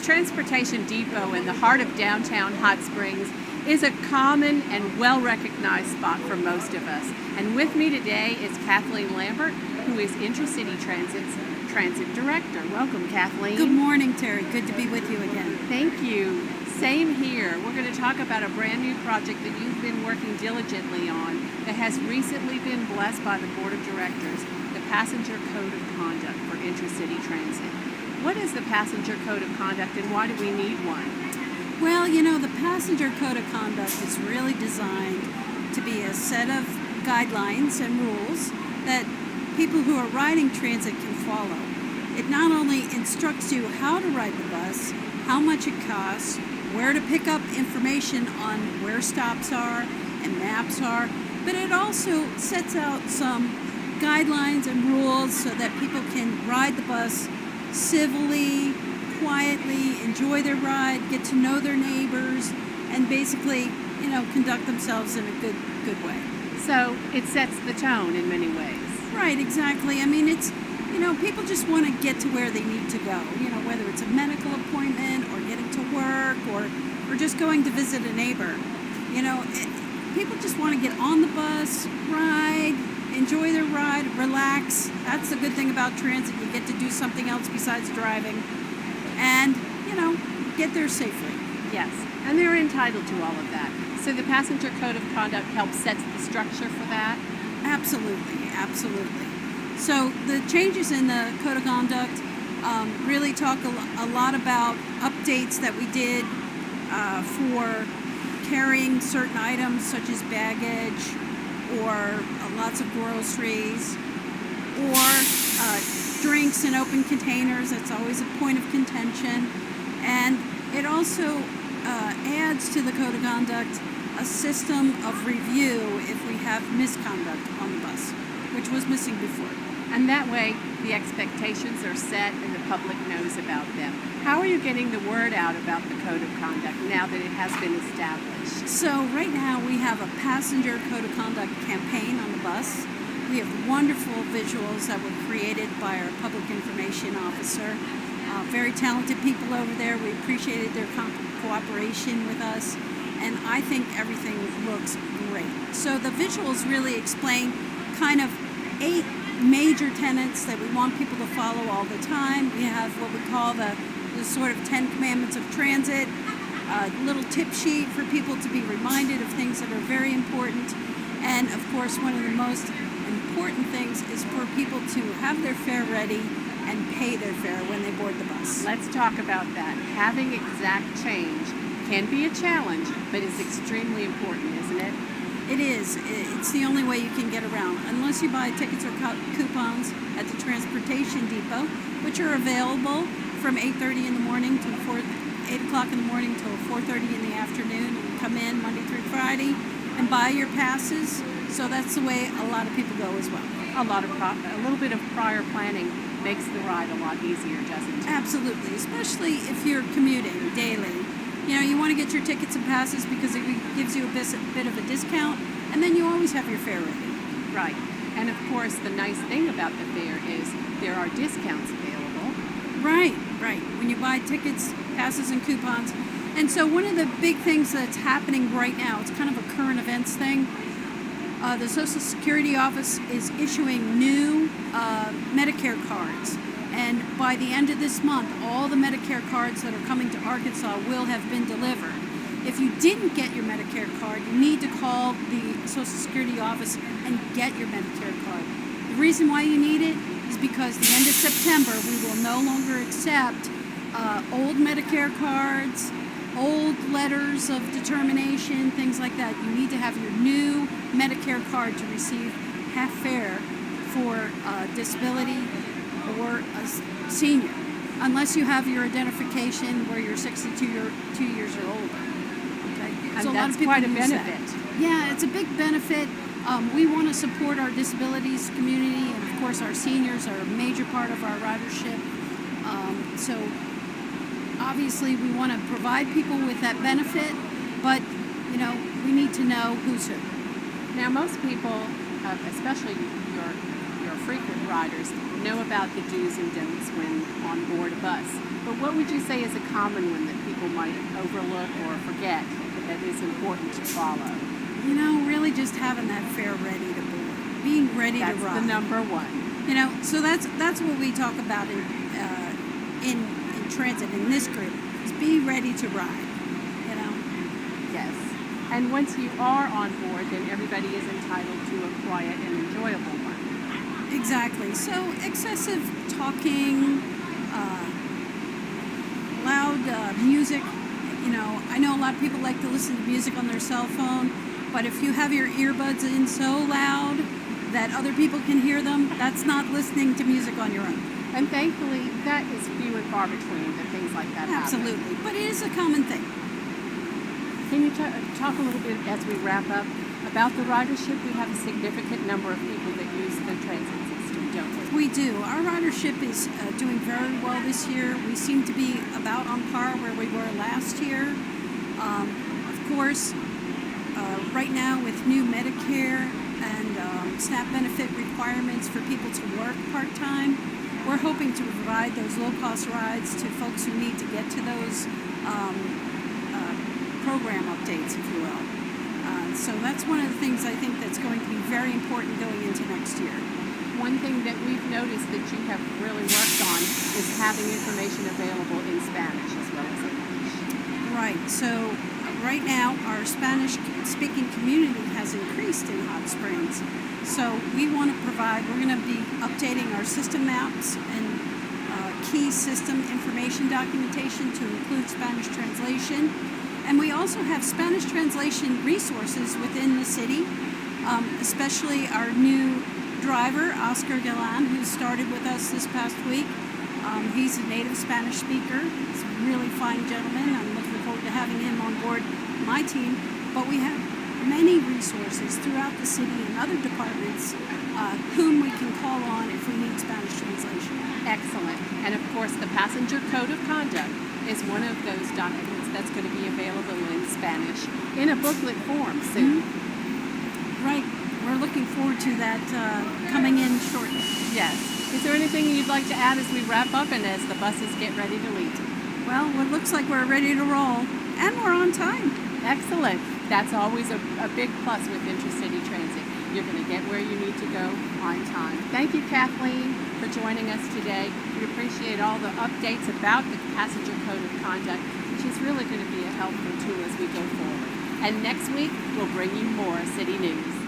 Transportation Depot in the heart of downtown Hot Springs is a common and well-recognized spot for most of us. And with me today is Kathleen Lambert, who is Intracity Transit's Transit Director. Welcome, Kathleen. Good morning, Terry. Good to be with you again. Thank you. Same here. We're going to talk about a brand new project that you've been working diligently on that has recently been blessed by the Board of Directors, the Passenger Code of Conduct for Intracity Transit. What is the Passenger Code of Conduct and why do we need one? Well, the Passenger Code of Conduct is really designed to be a set of guidelines and rules that people who are riding transit can follow. It not only instructs you how to ride the bus, how much it costs, where to pick up information on where stops are and maps are, but it also sets out some guidelines and rules so that people can ride the bus civilly, quietly, enjoy their ride, get to know their neighbors, and basically, conduct themselves in a good way. So it sets the tone in many ways. Right, exactly. I mean, it's, people just want to get to where they need to go, whether it's a medical appointment or getting to work or just going to visit a neighbor. People just want to get on the bus, ride, enjoy their ride, relax. That's the good thing about transit. You get to do something else besides driving and, get there safely. Yes, and they're entitled to all of that. So the Passenger Code of Conduct helps set the structure for that? Absolutely, absolutely. So the changes in the Code of Conduct really talk a lot about updates that we did for carrying certain items such as baggage or lots of groceries or drinks in open containers. That's always a point of contention. And it also adds to the Code of Conduct a system of review if we have misconduct on the bus, which was missing before. And that way, the expectations are set and the public knows about them. How are you getting the word out about the Code of Conduct now that it has been established? So right now we have a Passenger Code of Conduct campaign on the bus. We have wonderful visuals that were created by our public information officer. Very talented people over there. We appreciated their cooperation with us, and I think everything looks great. So the visuals really explain kind of 8 major tenets that we want people to follow all the time. We have what we call the sort of 10 commandments of transit, a little tip sheet for people to be reminded of things that are very important. And of course, one of the most important things is for people to have their fare ready and pay their fare when they board the bus. Let's talk about that. Having exact change can be a challenge, but it's extremely important, isn't it? It is. It's the only way you can get around. Unless you buy tickets or coupons at the Transportation Depot, which are available from 8:30 in the morning to 8 o'clock in the morning till 4:30 in the afternoon. You can come in Monday through Friday and buy your passes. So that's the way a lot of people go as well. A little bit of prior planning makes the ride a lot easier, doesn't it? Absolutely, especially if you're commuting daily. You want to get your tickets and passes because it gives you a bit of a discount, and then you always have your fare ready. Right. And of course, the nice thing about the fare is there are discounts available. Right. When you buy tickets, passes, and coupons. And so one of the big things that's happening right now, it's kind of a current events thing. The Social Security office is issuing new Medicare cards. And by the end of this month, all the Medicare cards that are coming to Arkansas will have been delivered. If you didn't get your Medicare card, you need to call the Social Security office and get your Medicare card. The reason why you need it is because the end of September, we will no longer accept old Medicare cards, old letters of determination, things like that. You need to have your new Medicare card to receive half fare for disability or a senior, unless you have your identification where you're 62 years or older. Okay, and so a lot that's of people quite a use benefit. that. Yeah, it's a big benefit. We want to support our disabilities community, and of course, our seniors are a major part of our ridership. So obviously, we want to provide people with that benefit, but we need to know who's who. Now, most people, especially your frequent riders, know about the do's and don'ts when on board a bus. But what would you say is a common one that people might overlook or forget that is important to follow? You know, really just having that fare ready to board, being ready That's to ride. the number one. You know, so that's what we talk about in transit in this group is be ready to ride. You know. Yes. And once you are on board, then everybody is entitled to a quiet and enjoyable one. Exactly. So excessive talking, loud music. You know, I know a lot of people like to listen to music on their cell phone, but if you have your earbuds in so loud that other people can hear them, that's not listening to music on your own. And thankfully, that is few and far between that things like that happen. Absolutely. But it is a common thing. Can you talk a little bit as we wrap up about the ridership? We have a significant number of people that use the transit system, don't we? We do. Our ridership is doing very well this year. We seem to be about on par where we were last year. Of course, right now with new Medicare and SNAP benefit requirements for people to work part-time, we're hoping to provide those low-cost rides to folks who need to get to those program updates, if you will. So that's one of the things I think that's going to be very important going into next year. One thing that we've noticed that you have really worked on is having information available in Spanish as well as English. Right. So right now our Spanish-speaking community has increased in Hot Springs. So we want to provide, we're going to be updating our system maps and key system information documentation to include Spanish translation. And we also have Spanish translation resources within the city, especially our new driver, Oscar Galan, who started with us this past week. He's a native Spanish speaker. He's a really fine gentleman. I'm looking forward to having him on board my team. But we have many resources throughout the city and other departments whom we can call on if we need Spanish translation. Excellent. And of course, the Passenger Code of Conduct is one of those documents that's going to be available in Spanish in a booklet form soon. Mm-hmm. Right. We're looking forward to that coming in shortly. Yes. Is there anything you'd like to add as we wrap up and as the buses get ready to leave? Well, it looks like we're ready to roll, and we're on time. Excellent. That's always a big plus with Intercity Transit. You're going to get where you need to go on time. Thank you, Kathleen, for joining us today. We appreciate all the updates about the Passenger Code of Conduct, which is really going to be a helpful tool as we go forward. And next week, we'll bring you more city news.